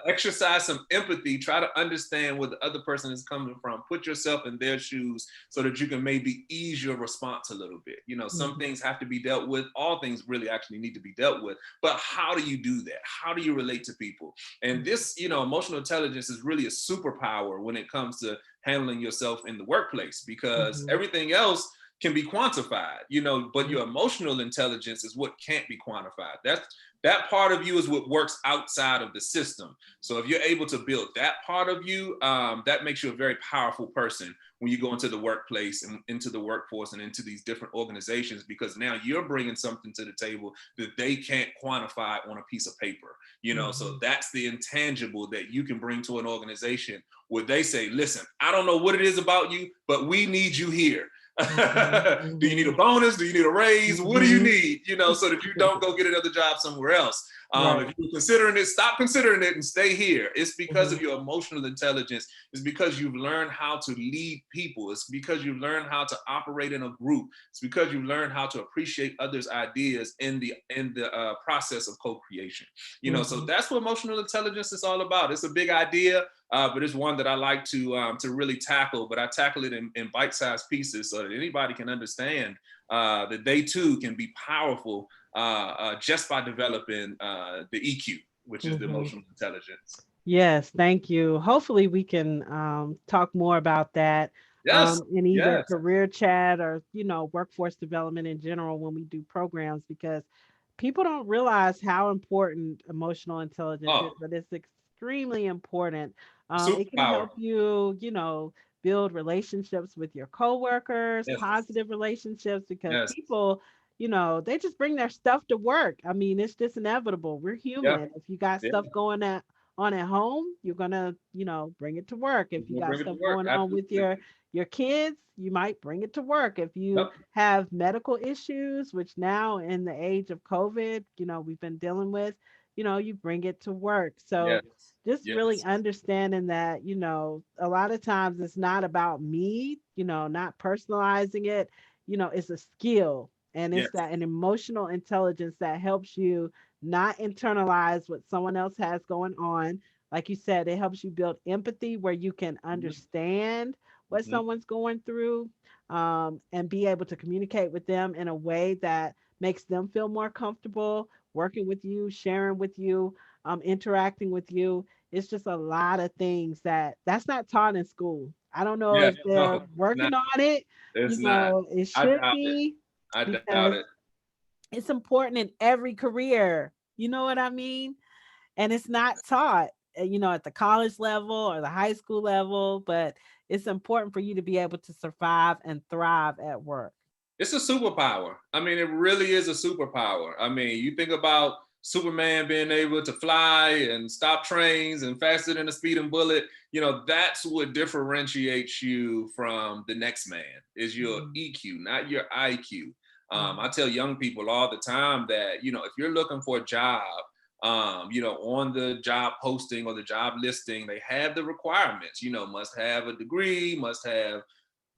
Exercise some empathy, try to understand where the other person is coming from, put yourself in their shoes so that you can maybe ease your response a little bit. You know, some things have to be dealt with, all things really actually need to be dealt with, but how do you do that? How do you relate to people? And this, you know, emotional intelligence is really a superpower when it comes to handling yourself in the workplace, because everything else can be quantified, you know, but your emotional intelligence is what can't be quantified. That part of you is what works outside of the system. So if you're able to build that part of you, that makes you a very powerful person when you go into the workplace and into the workforce and into these different organizations, because now you're bringing something to the table that they can't quantify on a piece of paper, you know. So that's the intangible that you can bring to an organization where they say, listen, I don't know what it is about you, but we need you here. Do you need a bonus? Do you need a raise? What do you need? You know, so that you don't go get another job somewhere else. If you're considering it, stop considering it and stay here. It's because of your emotional intelligence. It's because you've learned how to lead people. It's because you've learned how to operate in a group. It's because you've learned how to appreciate others' ideas in the process of co-creation. You know, so that's what emotional intelligence is all about. It's a big idea. But it's one that I like to really tackle, but I tackle it in bite-sized pieces so that anybody can understand that they too can be powerful just by developing the EQ, which is the emotional intelligence. Yes, thank you. Hopefully, we can talk more about that Yes, in either yes. career chat or, you know, workforce development in general when we do programs, because people don't realize how important emotional intelligence is, Oh, but it's extremely important. It can superpower. help you, you know, build relationships with your coworkers, Yes, positive relationships, because yes, people, you know, they just bring their stuff to work. I mean, it's just inevitable. We're yeah, human. If you got yeah. stuff going on at home, you're gonna, you know, bring it to work. If you We'll got bring it to stuff work. going on with Absolutely. your kids, you might bring it to work. If you Yep. have medical issues, which now in the age of COVID, you know, we've been dealing with, you know, you bring it to work. So Yes, just really yes, understanding that, you know, a lot of times it's not about me, you know, not personalizing it, you know, it's a skill, and it's yes. that an emotional intelligence that helps you not internalize what someone else has going on. Like you said, it helps you build empathy where you can understand what Mhm. someone's going through, and be able to communicate with them in a way that makes them feel more comfortable working with you, sharing with you, interacting with you. It's just a lot of things that's not taught in school. I don't know Yeah, if they're no, it's not. working on it. It's You not. know, it I should doubt it. be, I doubt because it. it's important in every career. You know what I mean? And it's not taught, you know, at the college level or the high school level, but it's important for you to be able to survive and thrive at work. It's a superpower. I mean, it really is a superpower. I mean, you think about Superman being able to fly and stop trains and faster than a speeding bullet. You know, that's what differentiates you from the next man is your Mhm, EQ, not your IQ. I mhm, tell young people all the time that, you know, if you're looking for a job, you know, on the job posting or the job listing, they have the requirements, you know, must have a degree, must have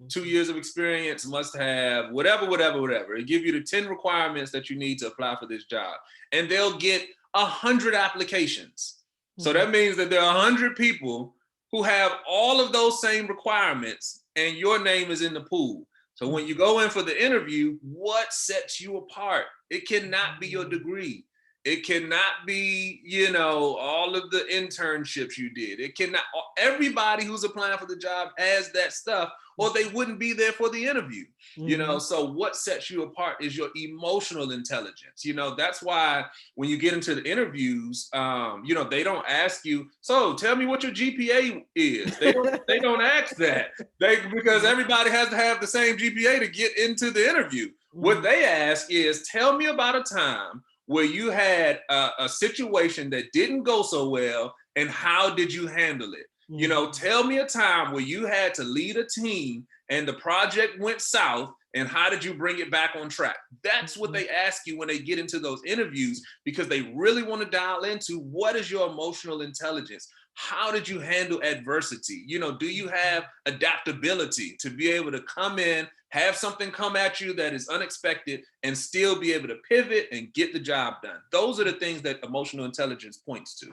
two mhm, years of experience, must have whatever, whatever, whatever. It give you the 10 requirements that you need to apply for this job. And they'll get 100 applications. So mhm, that means that there are 100 people who have all of those same requirements and your name is in the pool. So when you go in for the interview, what sets you apart? It cannot be your mhm, degree. It cannot be, you know, all of the internships you did. It cannot, everybody who's applying for the job has that stuff, or they wouldn't be there for the interview. You know, mhm, so what sets you apart is your emotional intelligence. You know, that's why when you get into the interviews, you know, they don't ask you, so tell me what your GPA is. They don't ask that. Because mhm, everybody has to have the same GPA to get into the interview. What mhm, they ask is, tell me about a time where you had a situation that didn't go so well, and how did you handle it? You know, tell me a time where you had to lead a team and the project went south, and how did you bring it back on track? That's what they ask you when they get into those interviews, because they really want to dial into what is your emotional intelligence? How did you handle adversity? You know, do you have adaptability to be able to come in, have something come at you that is unexpected, and still be able to pivot and get the job done? Those are the things that emotional intelligence points to.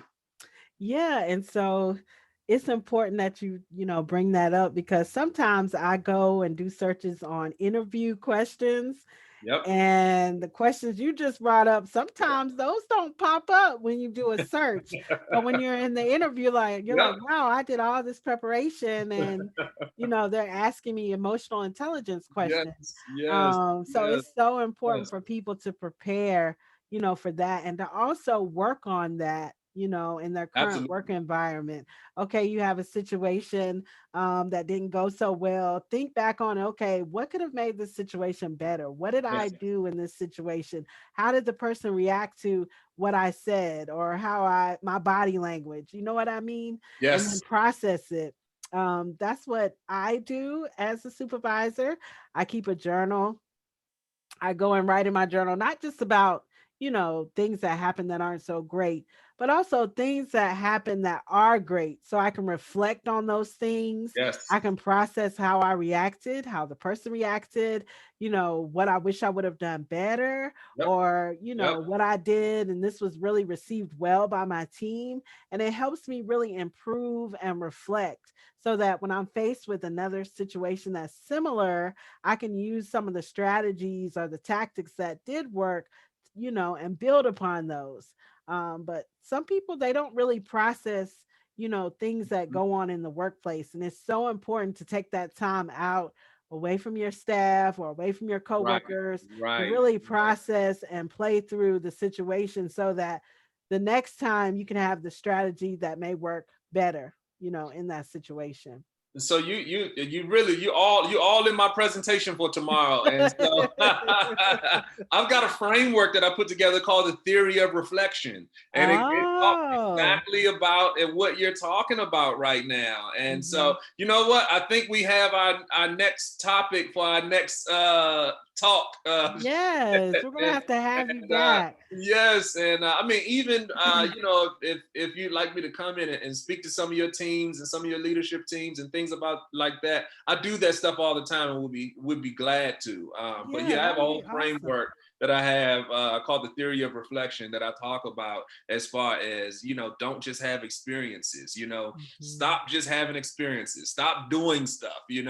Yeah, and so it's important that you bring that up because sometimes I go and do searches on interview questions, Yep. and the questions you just brought up, sometimes those don't pop up when you do a search. But when you're in the interview, like you're Yep. like, wow, I did all this preparation, and they're asking me emotional intelligence Yes. questions. Yes. So Yes. it's so important Yes. for people to prepare, for that, and to also work on that, in their current work Absolutely. environment. Okay, you have a situation that didn't go so well. Think back on, okay, what could have made this situation better? What did I Yes. do in this situation? How did the person react to what I said, or my body language? You know what I mean? And then Yes. process it. That's what I do as a supervisor. I keep a journal. I go and write in my journal, not just about, things that happen that aren't so great, but also things that happen that are great. So I can reflect on those things. Yes. I can process how I reacted, how the person reacted, what I wish I would have done better, Yep. or, Yep. what I did. And this was really received well by my team. And it helps me really improve and reflect so that when I'm faced with another situation that's similar, I can use some of the strategies or the tactics that did work, and build upon those. But some people, they don't really process, things that go on in the workplace. And it's so important to take that time out away from your staff or away from your Right. coworkers to Right. really Right. process and play through the situation so that the next time you can have the strategy that may work better, in that situation. So you all in my presentation for tomorrow, and so I've got a framework that I put together called the theory of reflection, and it talks Oh. exactly about what you're talking about right now. And Mhm. so you know what, I think we have our next topic for our next talk. Yes, we're gonna And, have to have you and back. yes, and I mean, even if you'd like me to come in and speak to some of your teams and some of your leadership teams and things about like that, I do that stuff all the time, and would be glad to. But Yeah, yeah, I that have a would be whole awesome. framework that I have called the theory of reflection that I talk about, as far as don't just have experiences. Mhm. Stop just having experiences. Stop doing stuff. You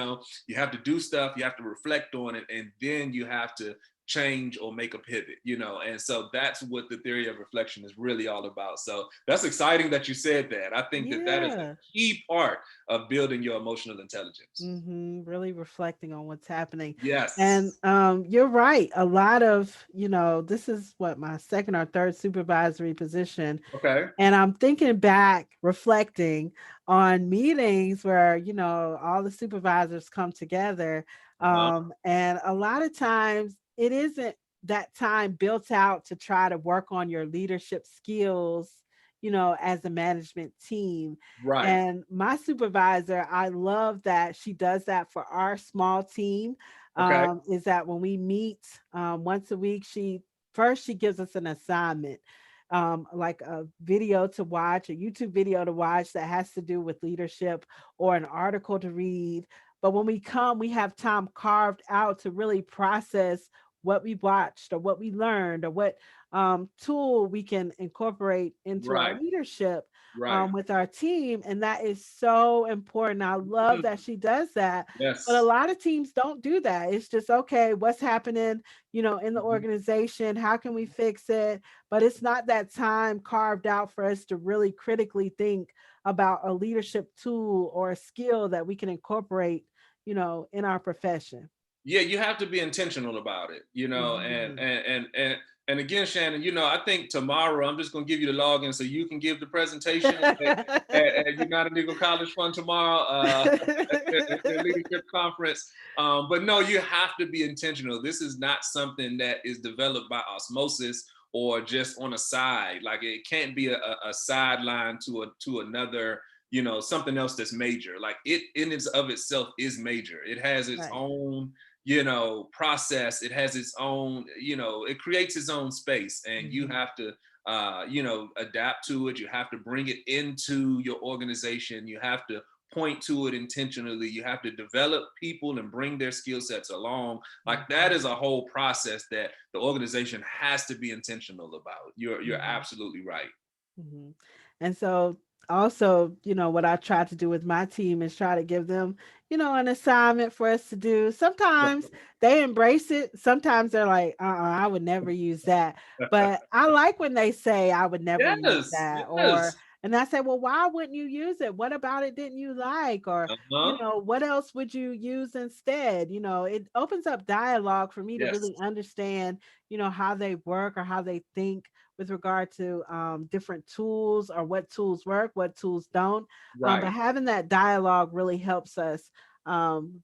have to do stuff. You have to reflect on it, and then you have to change or make a pivot. And so that's what the theory of reflection is really all about. So that's exciting that you said that. I think that is a Yeah. key part of building your emotional intelligence. Really reflecting on what's happening. And Yes. you're right. A lot of, this is what, my second or third supervisory position. Okay. And I'm thinking back, reflecting on meetings where, all the supervisors come together. Uh-huh. And a lot of times it isn't that time built out to try to work on your leadership skills, as a management team. Right. And my supervisor, I love that she does that for our small team. Okay. Is that when we meet once a week, she gives us an assignment, like a video to watch, a YouTube video to watch that has to do with leadership, or an article to read. But when we come, we have time carved out to really process what we watched or what we learned, or what tool we can incorporate into our Right. leadership Right. with our team. And that is so important. I love Mhm. that she does that. But a Yes. lot of teams don't do that. It's just, okay, what's happening, in the Mhm. organization? How can we fix it? But it's not that time carved out for us to really critically think about a leadership tool or a skill that we can incorporate, in our profession. Yeah, you have to be intentional about it, and Mhm. and again, Shannon, I think tomorrow I'm just gonna give you the login so you can give the presentation at United Eagle College Fund tomorrow, at their leadership conference. But no, you have to be intentional. This is not something that is developed by osmosis or just on a side. Like it can't be a sideline to another, you know, something else that's major. Like it in its of itself is major. It has its Right. own, you know, process. It has its own, you know, it creates its own space, and you Mhm. have to you know, adapt to it. You have to bring it into your organization. You have to point to it intentionally. You have to develop people and bring their skill sets along. Like that Mhm. is a whole process that the organization has to be intentional about. You're Mhm. absolutely right. Mhm. And so also, what I try to do with my team is try to give them, an assignment for us to do. Sometimes they embrace it. Sometimes they're like, I would never use that. But I like when they say I would never use Yes, that. yes. And I say, well, why wouldn't you use it? What about it didn't you like? Or, Uh-huh. what else would you use instead? It opens up dialogue for me to Yes. really understand, how they work or how they think with regard to different tools or what tools work, what tools don't. But Right. having that dialogue really helps us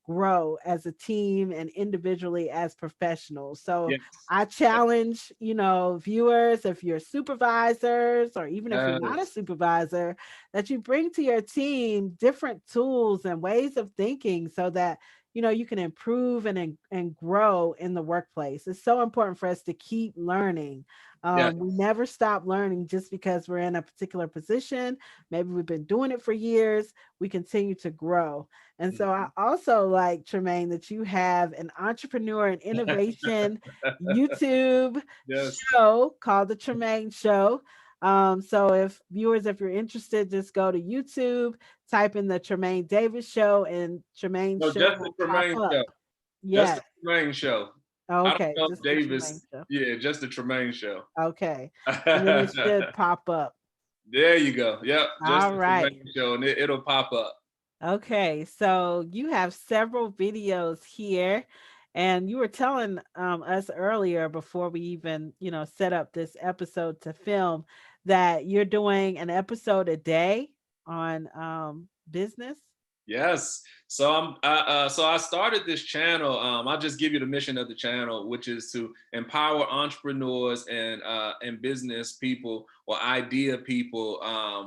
grow as a team and individually as professionals. So Yes. I challenge, viewers, if you're supervisors or even if you're not a Yes. supervisor, that you bring to your team different tools and ways of thinking so that you can improve and grow in the workplace. It's so important for us to keep learning. Yes. We never stop learning just because we're in a particular position. Maybe we've been doing it for years. We continue to grow. And so I Mhm. also like, Tremaine, that you have an entrepreneur and innovation YouTube Yes. show called The Tremaine Show. So if you're interested, just go to YouTube, type in The Tremaine Davis Show, and Tremaine No, Show just the will pop Tremaine up. show. Just Yes. the Tremaine show. I don't Okay. know if Just The Tremaine Davis. Show. Yeah, just the Tremaine show. Okay. And then it should pop up. There you go. Yep, just All the right. Tremaine show, and it'll pop up. Okay. So you have several videos here. And you were telling us earlier before we even, set up this episode to film that you're doing an episode a day on business. Yes. So I started this channel. I'll just give you the mission of the channel, which is to empower entrepreneurs and business people or idea people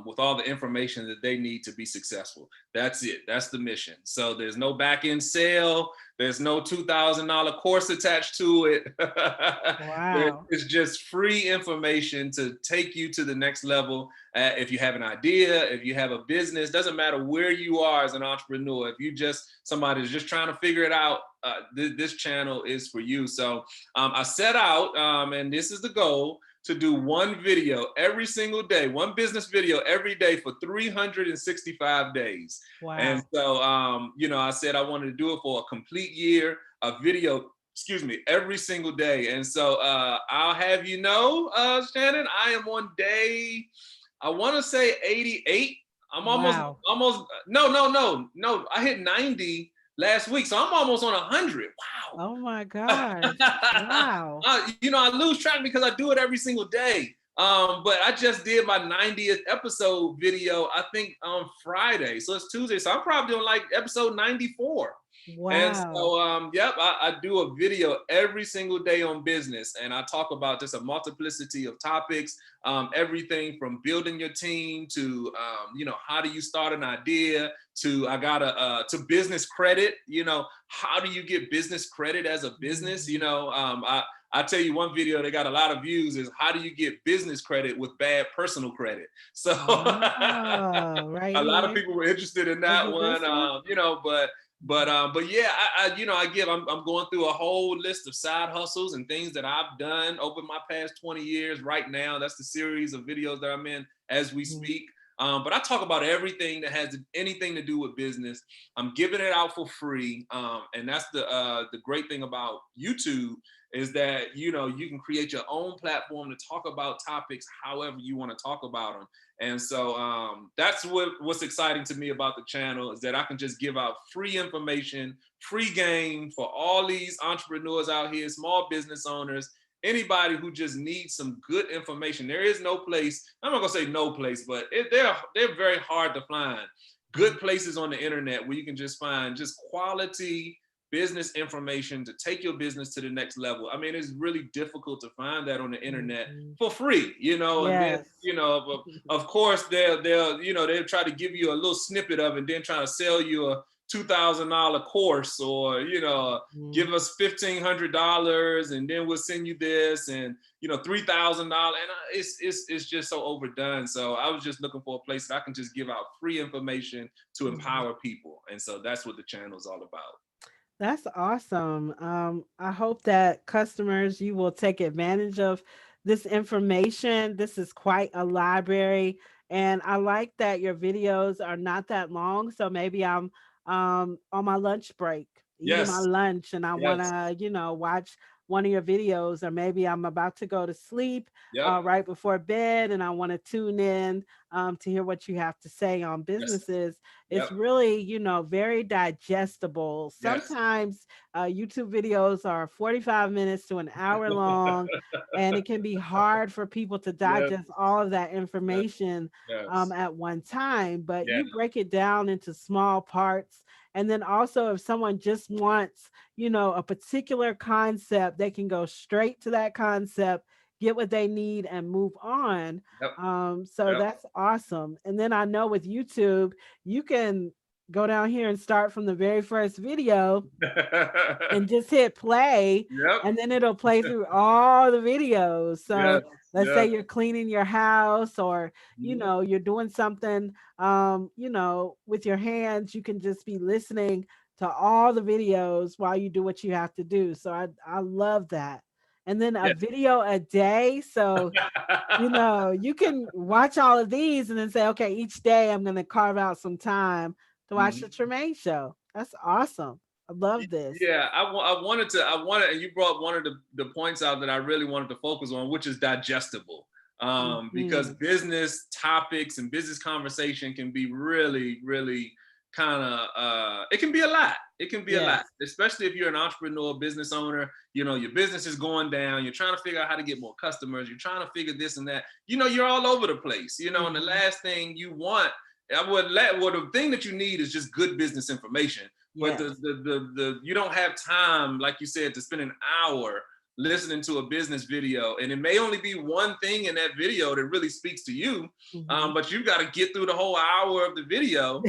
with all the information that they need to be successful. That's it. That's the mission. So there's no back end sale. There's no $2,000 course attached to it. Wow. It's just free information to take you to the next level. If you have an idea, if you have a business, doesn't matter where you are as an entrepreneur. If you just somebody is just trying to figure it out, this channel is for you. So I set out, and this is the goal, to do one video every single day, one business video every day for 365 days. And Wow. so, I said I wanted to do it for a complete year, a video, excuse me, every single day. And so I'll have you know, Shannon, I am on day, I want to say 88. I'm almost, Wow. no. I hit 90 last week, so I'm almost on 100. Oh my Wow. gosh. Wow. I lose track because I do it every single day. But I just did my 90th episode video, I think on Friday. So it's Tuesday. So I'm probably on like episode 94. And Wow. so, yep, I do a video every single day on business, and I talk about just a multiplicity of topics, everything from building your team to, how do you start an idea, to I got to business credit. How do you get business credit as a business? Mhm. I tell you one video that got a lot of views is how do you get business credit with bad personal credit? So Wow. Right a lot of here. people were interested in Is that it one, this one? but yeah, I'm going through a whole list of side hustles and things that I've done over my past 20 years. Right now, that's the series of videos that I'm in as we Mhm. speak. But I talk about everything that has anything to do with business. I'm giving it out for free, and that's the great thing about YouTube is that you can create your own platform to talk about topics however you want to talk about them. And so that's what's exciting to me about the channel is that I can just give out free information, free game for all these entrepreneurs out here, small business owners, anybody who just needs some good information. There is no place, I'm not gonna say no place, but they're very hard to find. Mhm. Good places on the internet where you can just find just quality, business information to take your business to the next level. I mean, it's really difficult to find that on the internet Mhm. for free, and then, Yes. of course they'll try to give you a little snippet of it and then try to sell you a $2,000 course, or Mhm. give us $1,500 and then we'll send you this, and $3,000, and it's just so overdone. So I was just looking for a place that I can just give out free information to Mhm. empower people, and so that's what the channel is all about. That's awesome. I hope that customers, you will take advantage of this information. This is quite a library, and I like that your videos are not that long. So maybe I'm on my lunch break, eating my Yes, lunch, and I want yes, to, watch one of your videos, or maybe I'm about to go to sleep yep, right before bed, and I want to tune in to hear what you have to say on yes, businesses. yep, It's really, very digestible. yes. Sometimes YouTube videos are 45 minutes to an hour long, and it can be hard for people to Yes, digest all of that yes, information yes, at one time. But yeah, you break it down into small parts. And then also, if someone just wants, a particular concept, they can go straight to that concept, get what they need, and move on. yep, So yep. that's awesome. And then I know with YouTube, you can go down here and start from the very first video and just hit play, Yep, and then it'll play through all the videos. yes, So let's say yes. you're cleaning your house, or Mhm. you're doing something with your hands, you can just be listening to all the videos while you do what you have to do. So I love that. And then a Yes. video a day, so you can watch all of these and then say, okay, each day I'm going to carve out some time to watch the Mhm. Tremaine show. That's awesome. I love this. Yeah, I wanted, and you brought one of the points out that I really wanted to focus on, which is digestible. Because Mhm. business topics and business conversation can be really, really kind of, it can be a lot. It can be a Yes. lot, especially if you're an entrepreneur, business owner. Your business is going down. You're trying to figure out how to get more customers. You're trying to figure this and that. You're all over the place. And the Mhm. last thing you want, well, the thing that you need is just good business information, but Yes. the you don't have time, like you said, to spend an hour listening to a business video, and it may only be one thing in that video that really speaks to you, Mhm. but you've got to get through the whole hour of the video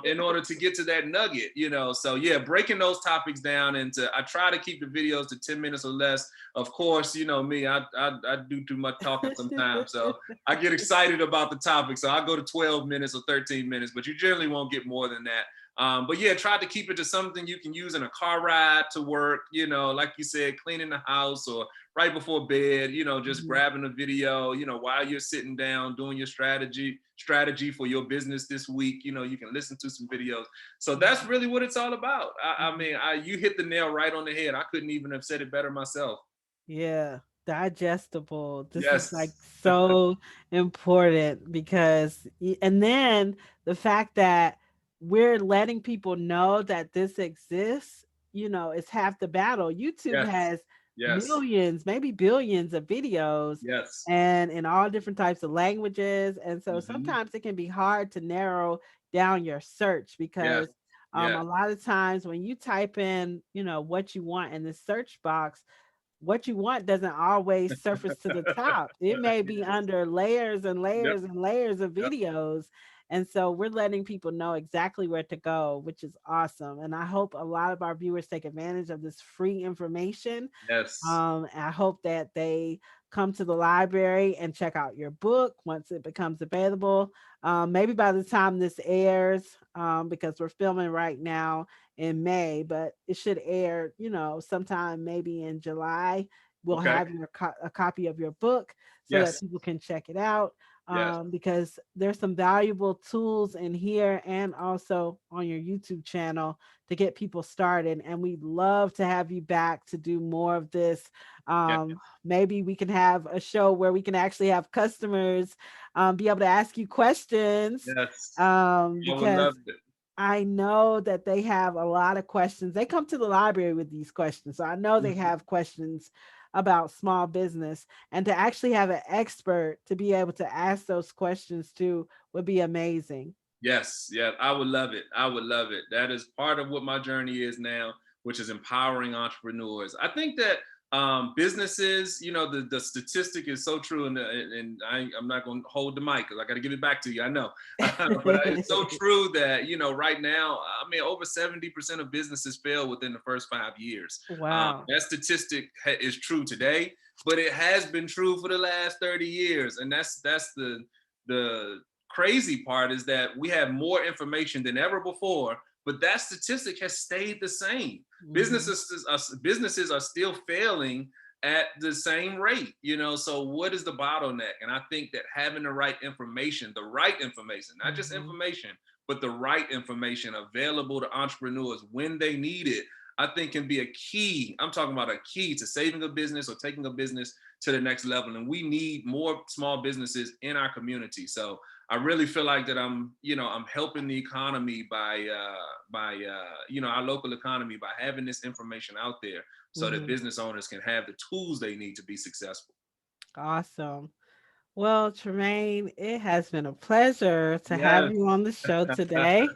in order to get to that nugget. So yeah, breaking those topics down into, I try to keep the videos to 10 minutes or less. Of course, me, I do too much talking sometimes, so I get excited about the topic, so I go to 12 minutes or 13 minutes, but you generally won't get more than that. But yeah, try to keep it to something you can use in a car ride to work, like you said, cleaning the house, or right before bed, just Mhm. grabbing a video, while you're sitting down doing your strategy for your business this week. You can listen to some videos. So that's Mhm. really what it's all about. I Mhm. mean, you hit the nail right on the head. I couldn't even have said it better myself. Yeah, digestible. This is like Yes. so important because, and then the fact that we're letting people know that this exists, is half the battle. YouTube Yes. has Yes. millions, maybe billions of videos, Yes. and in all different types of languages. And so Hmm. sometimes it can be hard to narrow down your search Yes. because Yes. a lot of times when you type in, what you want in the search box, what you want doesn't always surface to the top. It may be Yes. under layers and Yep. layers and layers of Yep. videos. And so we're letting people know exactly where to go, which is awesome. And I hope a lot of our viewers take advantage of this free information. Yes. I hope that they come to the library and check out your book once it becomes available. Maybe by the time this airs, because we're filming right now in May, but it should air, sometime maybe in July. We'll Okay. have a copy of your book so that Yes. people can check it out. Yes. Because there's some valuable tools in here and also on your YouTube channel to get people started. And we'd love to have you back to do more of this. Yes. Maybe we can have a show where we can actually have customers be able to ask you questions, Yes. I would because love it. I know that they have a lot of questions. They come to the library with these questions. So I know they Mhm. have questions about small business, and to actually have an expert to be able to ask those questions to would be amazing. Yes. Yeah. I would love it. I would love it. That is part of what my journey is now. which is empowering entrepreneurs. I think that businesses, the statistic is so true, and I'm not going to hold the mic because I got to give it back to you. I know, but it's so true that right now, I mean, over 70% of businesses fail within the first 5 years. Wow. That statistic is true today, but it has been true for the last 30 years, and that's the crazy part is that we have more information than ever before, but that statistic has stayed the same. Mhm. Businesses are still failing at the same rate, so what is the bottleneck? And I think that having the right information, not just Mhm. information, but the right information available to entrepreneurs when they need it, I think can be a key. I'm talking about a key to saving a business or taking a business to the next level. And we need more small businesses in our community. So I really feel like that I'm helping the economy by our local economy by having this information out there so that Mhm. business owners can have the tools they need to be successful. Awesome. Well, Tremaine, it has been a pleasure to have Yes. you on the show today.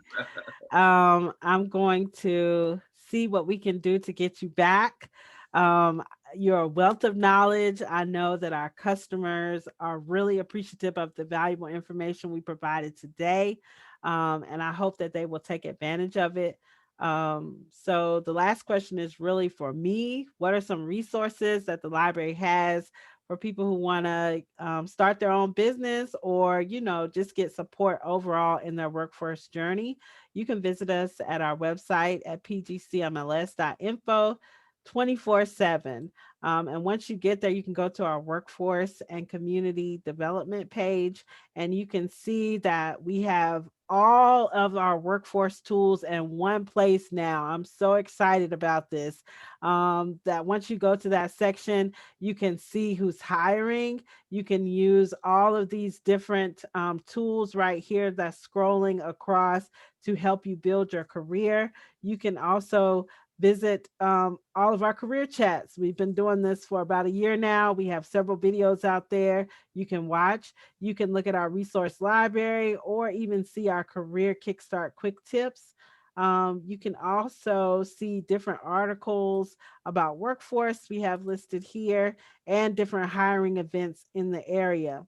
I'm going to see what we can do to get you back. Um, you're a wealth of knowledge. I know that our customers are really appreciative of the valuable information we provided today. And I hope that they will take advantage of it. So, the last question is really for me. What are some resources that the library has for people who want to start their own business or, just get support overall in their workforce journey? You can visit us at our website at pgcmls.info 24/7. And once you get there, you can go to our workforce and community development page, and you can see that we have all of our workforce tools in one place now. I'm so excited about this. That once you go to that section, you can see who's hiring. You can use all of these different tools right here that's scrolling across to help you build your career. You can also visit all of our career chats. We've been doing this for about a year now. We have several videos out there you can watch. You can look at our resource library or even see our career kickstart quick tips. You can also see different articles about workforce we have listed here and different hiring events in the area.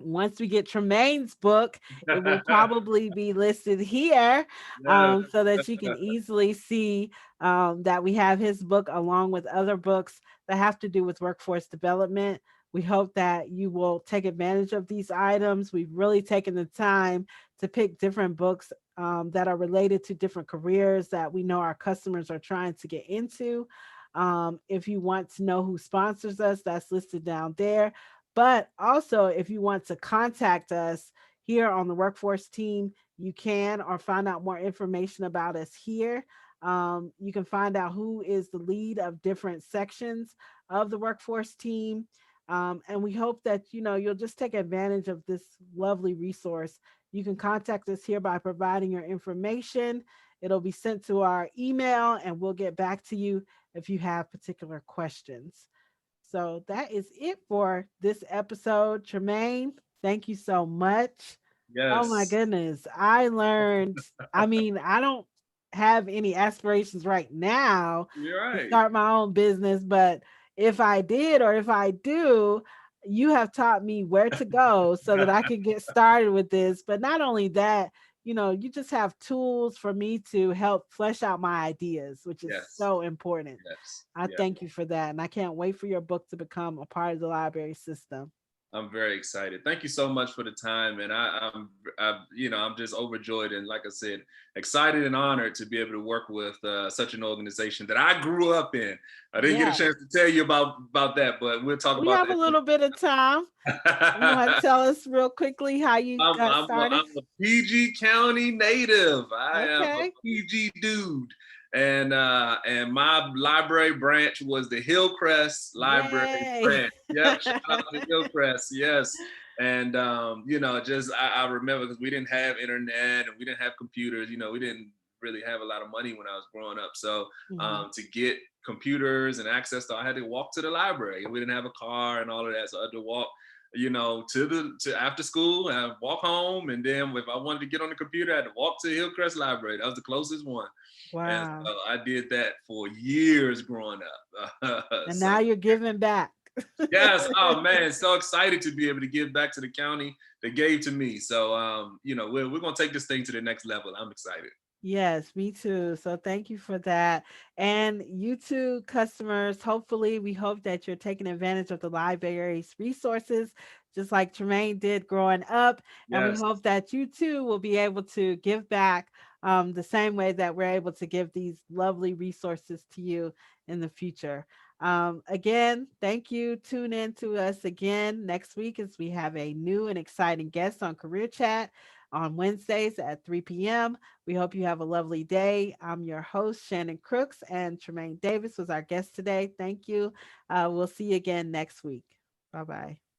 Once we get Tremaine's book, it will probably be listed here Yes. so that you can easily see that we have his book along with other books that have to do with workforce development. We hope that you will take advantage of these items. We've really taken the time to pick different books that are related to different careers that we know our customers are trying to get into. If you want to know who sponsors us, that's listed down there. But also, if you want to contact us here on the workforce team, you can, or find out more information about us here. You can find out who is the lead of different sections of the workforce team. And we hope that you'll just take advantage of this lovely resource. You can contact us here by providing your information. It'll be sent to our email, and we'll get back to you if you have particular questions. So that is it for this episode. Tremaine, thank you so much. Oh my Yes. goodness. I learned, I mean, I don't have any aspirations right now You're to right. start my own business, but if I did or if I do, you have taught me where to go so that I can get started with this. But not only that, you just have tools for me to help flesh out my ideas, which is Yes. so important. Yes. I Yes. thank you for that. And I can't wait for your book to become a part of the library system. I'm very excited. Thank you so much for the time, and I'm just overjoyed and, like I said, excited and honored to be able to work with such an organization that I grew up in. I didn't get a Yeah. chance to tell you about that, but we'll talk We about have a little bit of time. You want to that. tell us real quickly how you got started? I'm a PG County native. I am a Okay. PG dude, and my library branch was the Hillcrest Library Yay. branch. Yep, shout out to Hillcrest. Yes, and just I remember because we didn't have internet and we didn't have computers. We didn't really have a lot of money when I was growing up. So Mhm. to get computers and access to, I had to walk to the library, and we didn't have a car and all of that, so I had to walk to after school and walk home. And then if I wanted to get on the computer, I had to walk to Hillcrest Library. That was the closest one. And Wow. so I did that for years growing up. And So now you're giving back. yes, oh man, so excited to be able to give back to the county that gave to me. So we're gonna take this thing to the next level. I'm excited. Yes, me too. So thank you for that. And you too, customers, hopefully, we hope that you're taking advantage of the library's resources, just like Tremaine did growing up. And we Yes. hope that you too will be able to give back the same way that we're able to give these lovely resources to you in the future. Again, thank you. Tune in to us again next week as we have a new and exciting guest on Career Chat on Wednesdays at 3 p.m. We hope you have a lovely day. I'm your host, Shannon Crooks, and Tremaine Davis was our guest today. Thank you. We'll see you again next week. Bye bye.